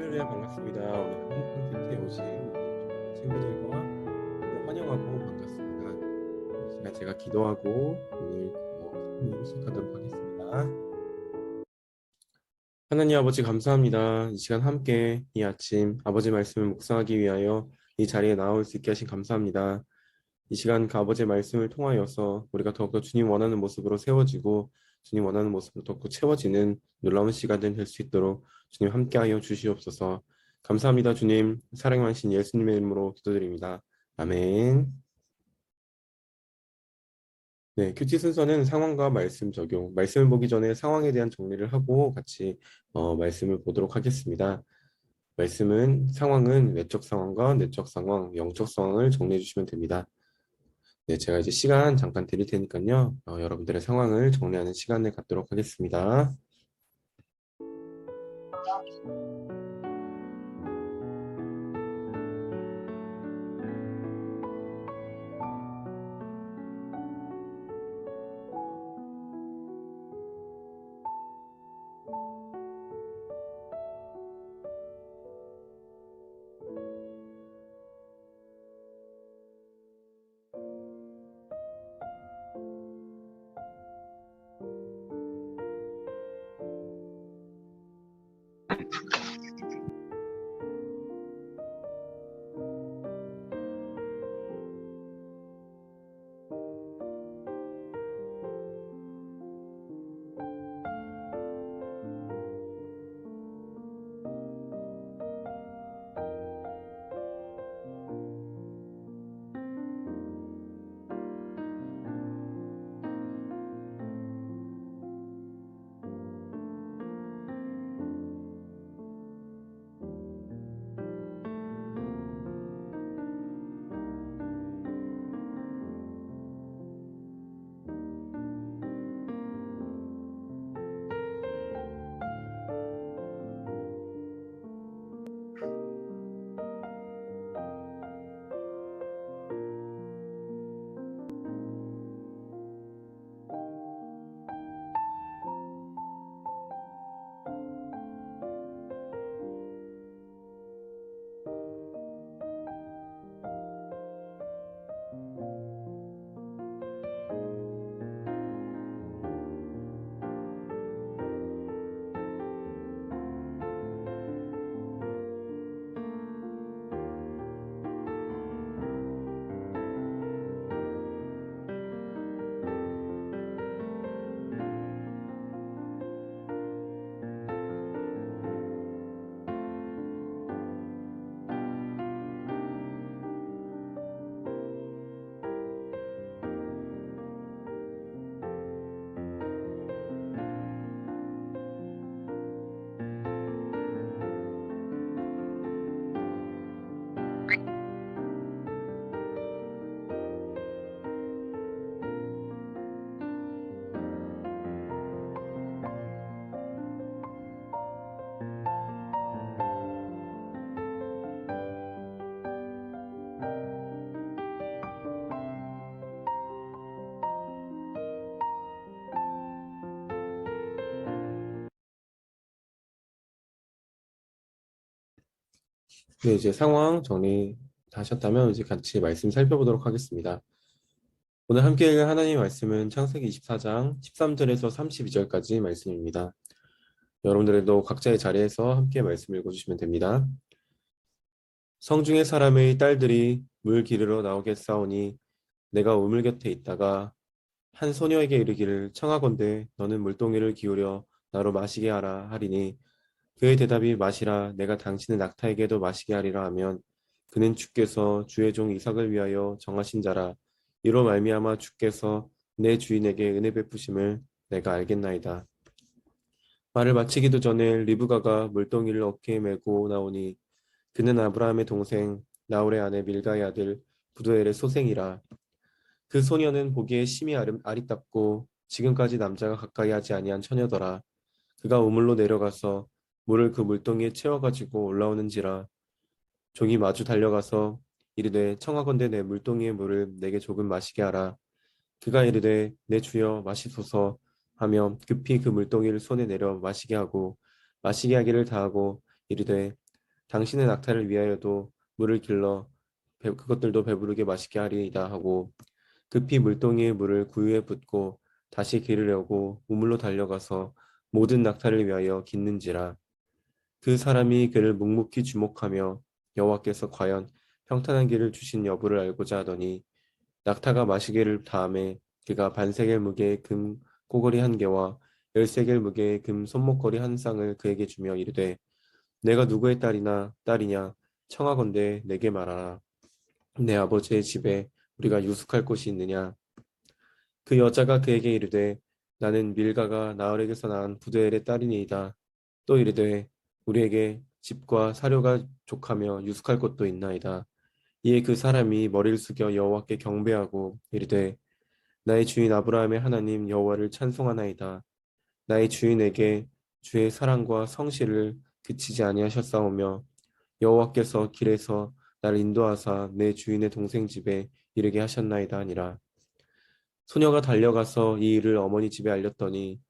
할렐루야 반갑습니다. 오늘 한국 콘텐츠에 오신 우리 친구들과 환영하고 반갑습니다. 이 시간 제가 기도하고 오늘 설교를 시작하도록 하겠습니다. 하나님 아버지 감사합니다. 이 시간 함께 이 아침 아버지 말씀을 묵상하기 위하여 이 자리에 나올 수 있게 하신 감사합니다. 이 시간 그 아버지의 말씀을 통하여서 우리가 더욱더 주님 원하는 모습으로 세워지고 주님 원하는 모습으로 더욱더 채워지는 놀라운 시간들 될 수 있도록 주님 함께하여 주시옵소서. 감사합니다. 주님 사랑 많으신 예수님의 이름으로 기도드립니다. 아멘. 네, 큐티 순서는 상황과 말씀 적용, 말씀을 보기 전에 상황에 대한 정리를 하고 같이 말씀을 보도록 하겠습니다. 상황은 외적 상황과 내적 상황, 영적 상황을 정리해 주시면 됩니다. 네, 제가 이제 시간 잠깐 드릴 테니까요. 여러분들의 상황을 정리하는 시간을 갖도록 하겠습니다. 네, 이제 상황 정리 다 하셨다면 이제 같이 말씀 살펴보도록 하겠습니다. 오늘 함께 읽을 하나님의 말씀은 창세기 24장 13절에서 32절까지 말씀입니다. 여러분들도 각자의 자리에서 함께 말씀 읽어주시면 됩니다. 성중의 사람의 딸들이 물 기르러 나오겠사오니 내가 우물 곁에 있다가 한 소녀에게 이르기를 청하건대 너는 물동이를 기울여 나로 마시게 하라 하리니 그의 대답이 마시라 내가 당신의 낙타에게도 마시게 하리라 하면 그는 주께서 주의 종 이삭을 위하여 정하신 자라 이로 말미암아 주께서 내 주인에게 은혜 베푸심을 내가 알겠나이다. 말을 마치기도 전에 리브가가 물동이를 어깨에 메고 나오니 그는 아브라함의 동생 나홀의 아내 밀가의 아들 부두엘의 소생이라. 그 소녀는 보기에 심히 아리답고 지금까지 남자가 가까이 하지 아니한 처녀더라. 그가 우물로 내려가서 물을 그 물동이에 채워가지고 올라오는지라. 종이 마주 달려가서 이르되 청하건대 내 물동이의 물을 내게 조금 마시게 하라. 그가 이르되 내 주여 마시소서 하며 급히 그 물동이를 손에 내려 마시게 하고 마시게 하기를 다하고 이르되 당신의 낙타를 위하여도 물을 길러 그것들도 배부르게 마시게 하리이다 하고 급히 물동이의 물을 구유에 붓고 다시 기르려고 우물로 달려가서 모든 낙타를 위하여 깃는지라. 그 사람이 그를 묵묵히 주목하며 여호와께서 과연 평탄한 길을 주신 여부를 알고자 하더니 낙타가 마시개를 다음에 그가 반세겔 무게의 금 꼬거리 한 개와 열세겔 무게의 금 손목걸이 한 쌍을 그에게 주며 이르되 내가 누구의 딸이냐 청하건대 내게 말하라. 내 아버지의 집에 우리가 유숙할 곳이 있느냐. 그 여자가 그에게 이르되 나는 밀가가 나흘에게서 낳은 부두엘의 딸이니이다. 또 이르되 우리에게 집과 사료가 족하며 유숙할 곳도 있나이다. 이에 그 사람이 머리를 숙여 여호와께 경배하고 이르되 나의 주인 아브라함의 하나님 여호와를 찬송하나이다. 나의 주인에게 주의 사랑과 성실을 그치지 아니하셨사오며 여호와께서 길에서 나를 인도하사 내 주인의 동생 집에 이르게 하셨나이다 하니라. 소녀가 달려가서 이 일을 어머니 집에 알렸더니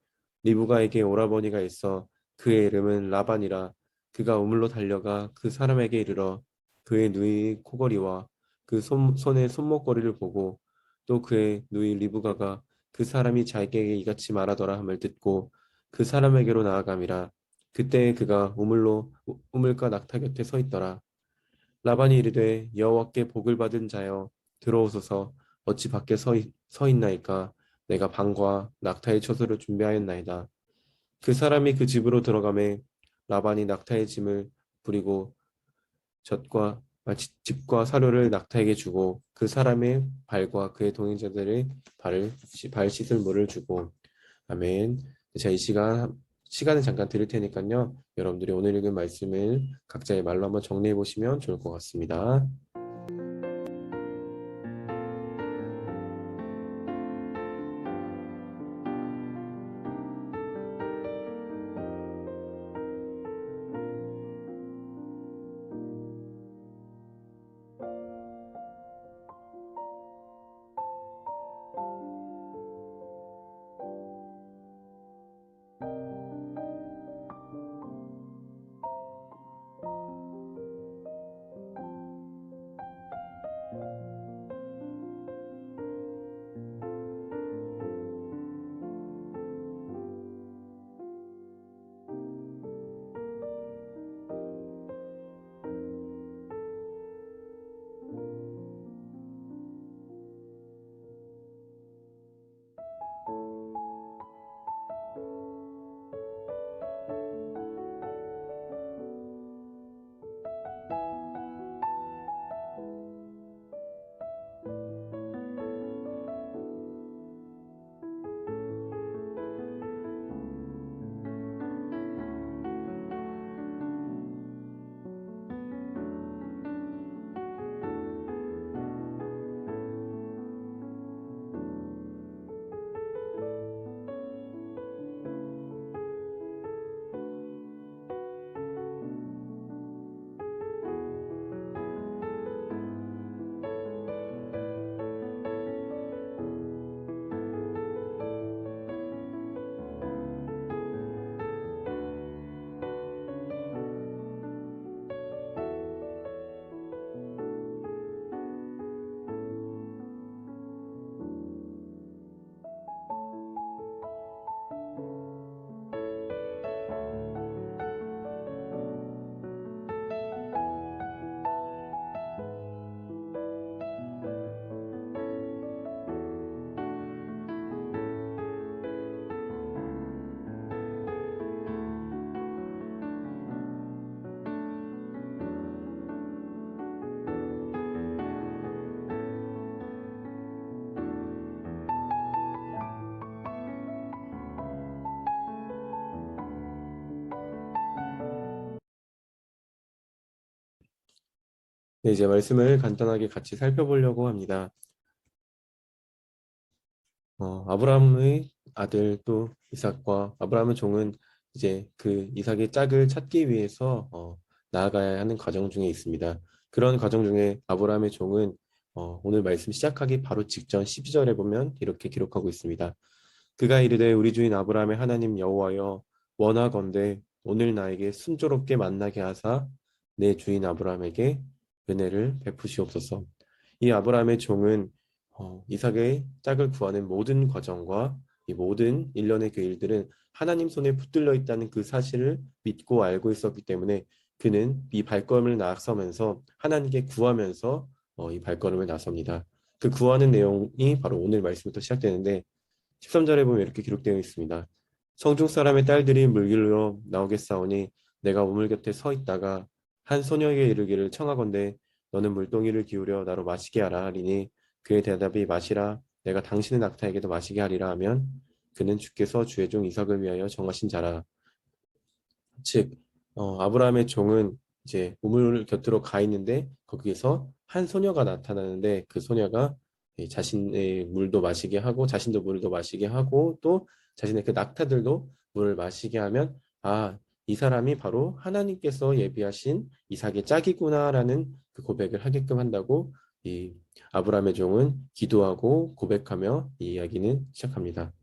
리브가에게 오라버니가 있어 그의 이름은 라반이라. 그가 우물로 달려가 그 사람에게 이르러 그의 누이 코걸이와 그 손의 손목걸이를 보고 또 그의 누이 리브가가 그 사람이 자기에게 이같이 말하더라 함을 듣고 그 사람에게로 나아감이라. 그때 그가 우물가 낙타 곁에 서 있더라. 라반이 이르되 여호와께 복을 받은 자여 들어오소서. 어찌 밖에 서 있나이까. 내가 방과 낙타의 처소를 준비하였나이다. 그 사람이 그 집으로 들어가매 라반이 낙타의 짐을 부리고 집과 사료를 낙타에게 주고 그 사람의 발과 그의 동행자들의 발 씻을 물을 주고. 아멘. 제가 이 시간을 잠깐 드릴 테니까요. 여러분들이 오늘 읽은 말씀을 각자의 말로 한번 정리해 보시면 좋을 것 같습니다. 네, 이제 말씀을 간단하게 같이 살펴보려고 합니다. 아브라함의 아들 또 이삭과 아브라함의 종은 이제 그 이삭의 짝을 찾기 위해서 나아가야 하는 과정 중에 있습니다. 그런 과정 중에 아브라함의 종은 오늘 말씀 시작하기 바로 직전 12절에 보면 이렇게 기록하고 있습니다. 그가 이르되 우리 주인 아브라함의 하나님 여호와여 원하건대 오늘 나에게 순조롭게 만나게 하사 내 주인 아브라함에게 은혜를 베푸시옵소서. 이 아브라함의 종은 이삭의 짝을 구하는 모든 과정과 이 모든 일련의 그 일들은 하나님 손에 붙들려 있다는 그 사실을 믿고 알고 있었기 때문에 그는 이 발걸음을 나서면서 하나님께 구하면서 이 발걸음을 나섭니다. 그 구하는 내용이 바로 오늘 말씀부터 시작되는데 13절에 보면 이렇게 기록되어 있습니다. 성중 사람의 딸들이 물길로 나오겠사오니 내가 우물 곁에 서 있다가 한 소녀에게 이르기를 청하건대 너는 물동이를 기울여 나로 마시게 하라 하리니 그의 대답이 마시라 내가 당신의 낙타에게도 마시게 하리라 하면 그는 주께서 주의 종 이삭을 위하여 정하신 자라. 즉 아브라함의 종은 이제 우물 곁으로 가 있는데 거기에서 한 소녀가 나타나는데 그 소녀가 자신의 물도 마시게 하고 자신도 물도 마시게 하고 또 자신의 그 낙타들도 물을 마시게 하면 이 사람이 바로 하나님께서 예비하신 이삭의 짝이구나라는 그 고백을 하게끔 한다고 이 아브라함의 종은 기도하고 고백하며 이 이야기는 시작합니다.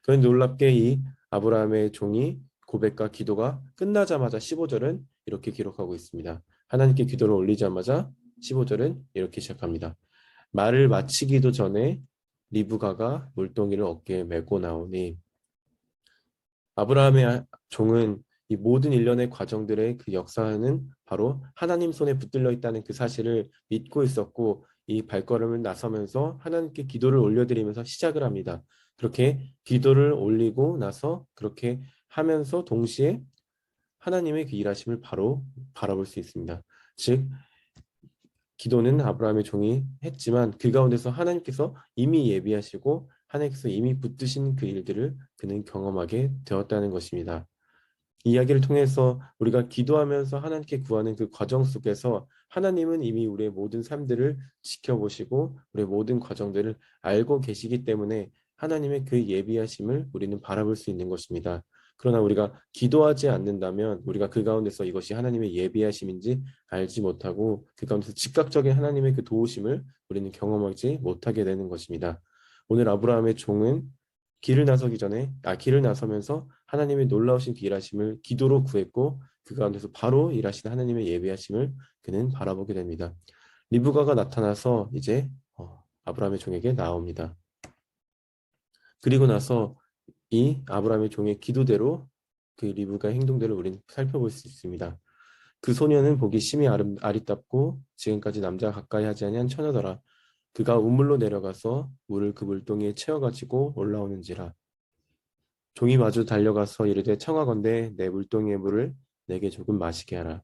그런데 놀랍게 이 아브라함의 종이 고백과 기도가 끝나자마자 15절은 이렇게 기록하고 있습니다. 하나님께 기도를 올리자마자 15절은 이렇게 시작합니다. 말을 마치기도 전에 리브가가 물동이를 어깨에 메고 나오니 아브라함의 종은 이 모든 일련의 과정들의 그 역사는 바로 하나님 손에 붙들려 있다는 그 사실을 믿고 있었고 이 발걸음을 나서면서 하나님께 기도를 올려드리면서 시작을 합니다. 그렇게 기도를 올리고 나서 그렇게 하면서 동시에 하나님의 그 일하심을 바로 바라볼 수 있습니다. 즉 기도는 아브라함의 종이 했지만 그 가운데서 하나님께서 이미 예비하시고 하나님께서 이미 붙드신 그 일들을 그는 경험하게 되었다는 것입니다. 이 이야기를 통해서 우리가 기도하면서 하나님께 구하는 그 과정 속에서 하나님은 이미 우리의 모든 삶들을 지켜보시고 우리의 모든 과정들을 알고 계시기 때문에 하나님의 그 예비하심을 우리는 바라볼 수 있는 것입니다. 그러나 우리가 기도하지 않는다면 우리가 그 가운데서 이것이 하나님의 예비하심인지 알지 못하고 그 가운데서 즉각적인 하나님의 그 도우심을 우리는 경험하지 못하게 되는 것입니다. 오늘 아브라함의 종은 길을 나서면서 하나님의 놀라우신 그 일하심을 기도로 구했고 그 가운데서 바로 일하신 하나님의 예비하심을 그는 바라보게 됩니다. 리브가가 나타나서 이제 아브라함의 종에게 나옵니다. 그리고 나서 이 아브라함의 종의 기도대로 그 리브가의 행동대로 우리는 살펴볼 수 있습니다. 그 소녀는 보기 심히 아리답고 지금까지 남자가 가까이 하지 아니한 처녀더라. 그가 우물로 내려가서 물을 그 물동이에 채워가지고 올라오는지라. 종이 마주 달려가서 이르되 청하건대 내 물동이의 물을 내게 조금 마시게 하라.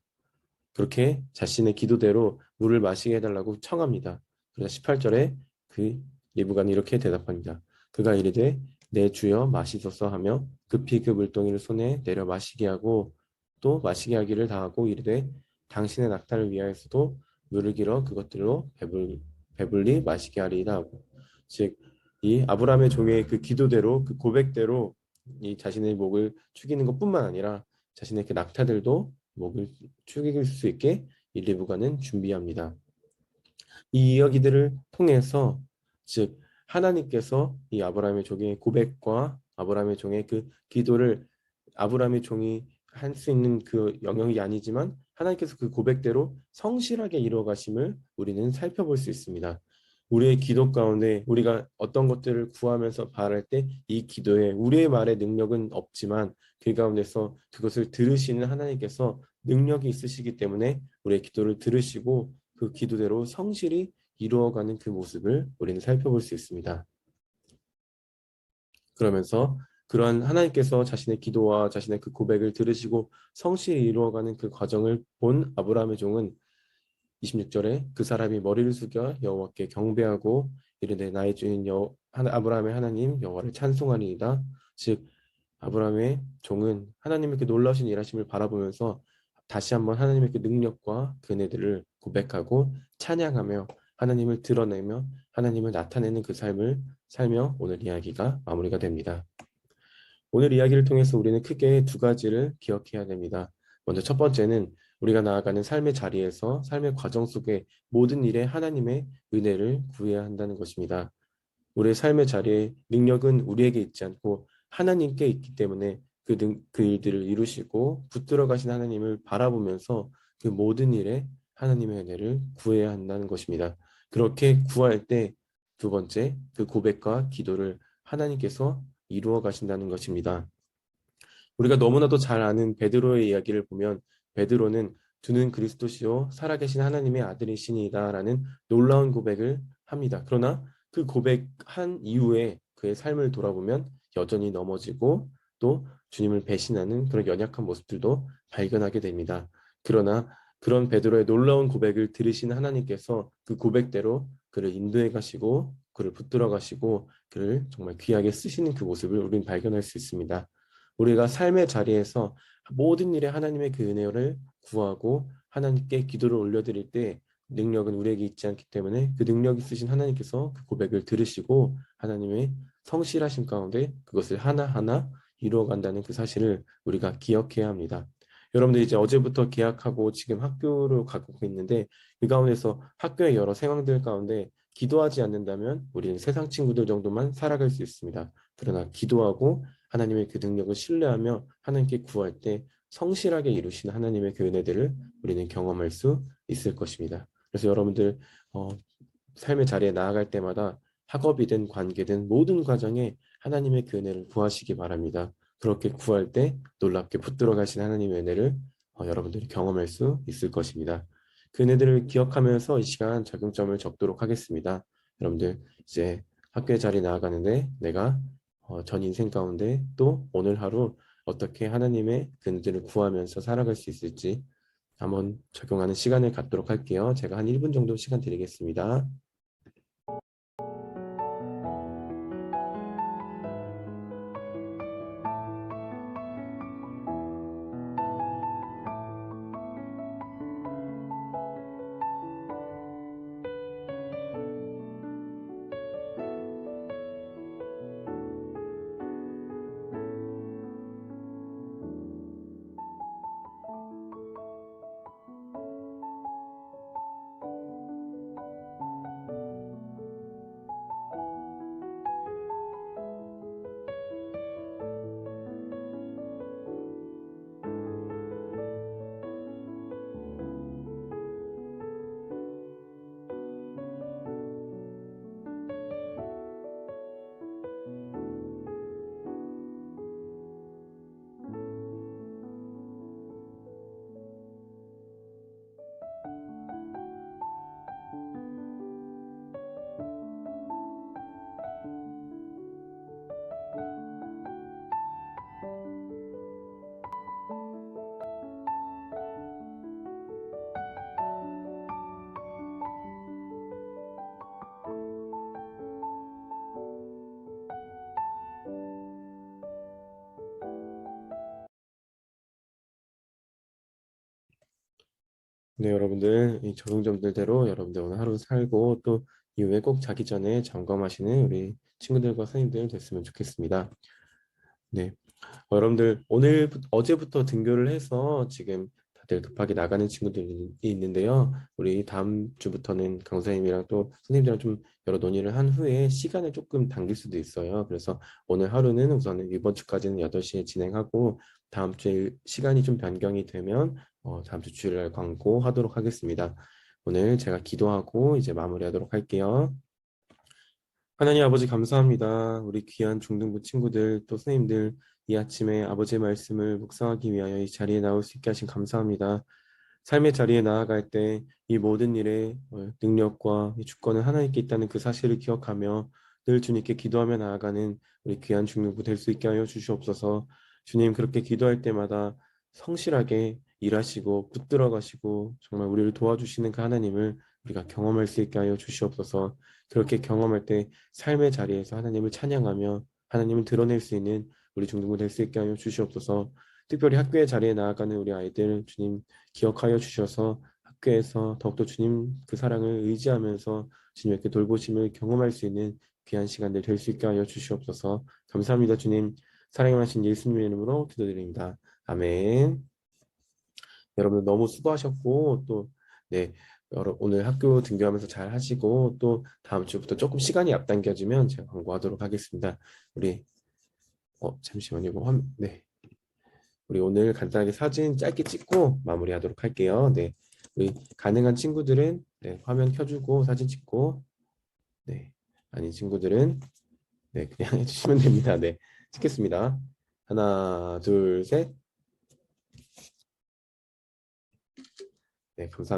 그렇게 자신의 기도대로 물을 마시게 해달라고 청합니다. 그러자 18절에 그 리브가는 이렇게 대답합니다. 그가 이르되 내 주여 마시소서 하며 급히 그 물동이를 손에 내려 마시게 하고 또 마시게 하기를 다하고 이르되 당신의 낙타를 위하여서도 물을 길어 그것들로 배불리 마시게 하리이다 하고 즉 이 아브라함의 종의 그 기도대로 그 고백대로 이 자신의 목을 축이는 것뿐만 아니라 자신의 그 낙타들도 목을 축일 수 있게 이 리브가는 준비합니다. 이 이야기들을 통해서 즉 하나님께서 이 아브라함의 종의 고백과 아브라함의 종의 그 기도를 아브라함의 종이 할 수 있는 그 영역이 아니지만 하나님께서 그 고백대로 성실하게 이루어 가심을 우리는 살펴볼 수 있습니다. 우리의 기도 가운데 우리가 어떤 것들을 구하면서 바랄 때 이 기도에 우리의 말에 능력은 없지만 그 가운데서 그것을 들으시는 하나님께서 능력이 있으시기 때문에 우리의 기도를 들으시고 그 기도대로 성실히 이루어가는 그 모습을 우리는 살펴볼 수 있습니다. 그러면서 그러한 하나님께서 자신의 기도와 자신의 그 고백을 들으시고 성실히 이루어가는 그 과정을 본 아브라함의 종은 26절에 그 사람이 머리를 숙여 여호와께 경배하고 이르되 나의 주인 아브라함의 하나님 여호와를 찬송하리이다. 즉 아브라함의 종은 하나님의 그 놀라우신 일하심을 바라보면서 다시 한번 하나님의 그 능력과 그 은혜들을 고백하고 찬양하며 하나님을 드러내며 하나님을 나타내는 그 삶을 살며 오늘 이야기가 마무리가 됩니다. 오늘 이야기를 통해서 우리는 크게 두 가지를 기억해야 됩니다. 먼저 첫 번째는 우리가 나아가는 삶의 자리에서 삶의 과정 속에 모든 일에 하나님의 은혜를 구해야 한다는 것입니다. 우리의 삶의 자리에 능력은 우리에게 있지 않고 하나님께 있기 때문에 그 일들을 이루시고 붙들어 가신 하나님을 바라보면서 그 모든 일에 하나님의 은혜를 구해야 한다는 것입니다. 그렇게 구할 때 두 번째, 그 고백과 기도를 하나님께서 이루어 가신다는 것입니다. 우리가 너무나도 잘 아는 베드로의 이야기를 보면 베드로는 주는 그리스도시요 살아계신 하나님의 아들이시니이다라는 놀라운 고백을 합니다. 그러나 그 고백한 이후에 그의 삶을 돌아보면 여전히 넘어지고 또 주님을 배신하는 그런 연약한 모습들도 발견하게 됩니다. 그러나 그런 베드로의 놀라운 고백을 들으신 하나님께서 그 고백대로 그를 인도해 가시고 그를 붙들어 가시고 그를 정말 귀하게 쓰시는 그 모습을 우리는 발견할 수 있습니다. 우리가 삶의 자리에서 모든 일에 하나님의 그 은혜를 구하고 하나님께 기도를 올려드릴 때 능력은 우리에게 있지 않기 때문에 그 능력 있으신 하나님께서 그 고백을 들으시고 하나님의 성실하심 가운데 그것을 하나하나 이루어간다는 그 사실을 우리가 기억해야 합니다. 여러분들 이제 어제부터 계약하고 지금 학교를 가고 있는데 그 가운데서 학교의 여러 상황들 가운데 기도하지 않는다면 우리는 세상 친구들 정도만 살아갈 수 있습니다. 그러나 기도하고 하나님의 그 능력을 신뢰하며 하나님께 구할 때 성실하게 이루시는 하나님의 그 은혜들을 우리는 경험할 수 있을 것입니다. 그래서 여러분들 어, 삶의 자리에 나아갈 때마다 학업이든 관계든 모든 과정에 하나님의 그 은혜를 구하시기 바랍니다. 그렇게 구할 때 놀랍게 붙들어 가신 하나님의 은혜를 여러분들이 경험할 수 있을 것입니다. 그 은혜들을 기억하면서 이 시간 적용점을 적도록 하겠습니다. 여러분들 이제 학교의 자리에 나아가는데 내가 전 인생 가운데 또 오늘 하루 어떻게 하나님의 그 은혜를 구하면서 살아갈 수 있을지 한번 적용하는 시간을 갖도록 할게요. 제가 한 1분 정도 시간 드리겠습니다. 네, 여러분들 이 적용점들대로 여러분들 오늘 하루 살고 또 이후에 꼭 자기 전에 점검하시는 우리 친구들과 선생님들 됐으면 좋겠습니다. 네, 여러분들 오늘 어제부터 등교를 해서 지금 다들 급하게 나가는 친구들이 있는데요. 우리 다음 주부터는 강사님이랑 또 선생님들이랑 좀 여러 논의를 한 후에 시간을 조금 당길 수도 있어요. 그래서 오늘 하루는 우선은 이번 주까지는 8시에 진행하고 다음 주에 시간이 좀 변경이 되면 다음 주 주일날 광고하도록 하겠습니다. 오늘 제가 기도하고 이제 마무리하도록 할게요. 하나님 아버지 감사합니다. 우리 귀한 중등부 친구들 또 선생님들 이 아침에 아버지의 말씀을 묵상하기 위하여 이 자리에 나올 수 있게 하신 감사합니다. 삶의 자리에 나아갈 때 이 모든 일에 능력과 이 주권은 하나님께 있다는 그 사실을 기억하며 늘 주님께 기도하며 나아가는 우리 귀한 중등부 될 수 있게 하여 주시옵소서. 주님 그렇게 기도할 때마다 성실하게 일하시고 붙들어 가시고 정말 우리를 도와주시는 그 하나님을 우리가 경험할 수 있게 하여 주시옵소서. 그렇게 경험할 때 삶의 자리에서 하나님을 찬양하며 하나님을 드러낼 수 있는 우리 중등부 될 수 있게 하여 주시옵소서. 특별히 학교의 자리에 나아가는 우리 아이들 주님 기억하여 주셔서 학교에서 더욱더 주님 그 사랑을 의지하면서 주님께 돌보심을 경험할 수 있는 귀한 시간들 될 수 있게 하여 주시옵소서. 감사합니다 주님. 사랑하신 예수님의 이름으로 기도드립니다. 아멘. 여러분 너무 수고하셨고 또 네, 오늘 학교 등교하면서 잘 하시고 또 다음 주부터 조금 시간이 앞당겨지면 제가 광고하도록 하겠습니다. 우리 잠시만요. 네. 우리 오늘 간단하게 사진 짧게 찍고 마무리하도록 할게요. 네, 우리 가능한 친구들은 네, 화면 켜주고 사진 찍고, 네, 아닌 친구들은 네, 그냥 해주시면 됩니다. 네, 찍겠습니다. 하나, 둘, 셋. 네, 감사합니다.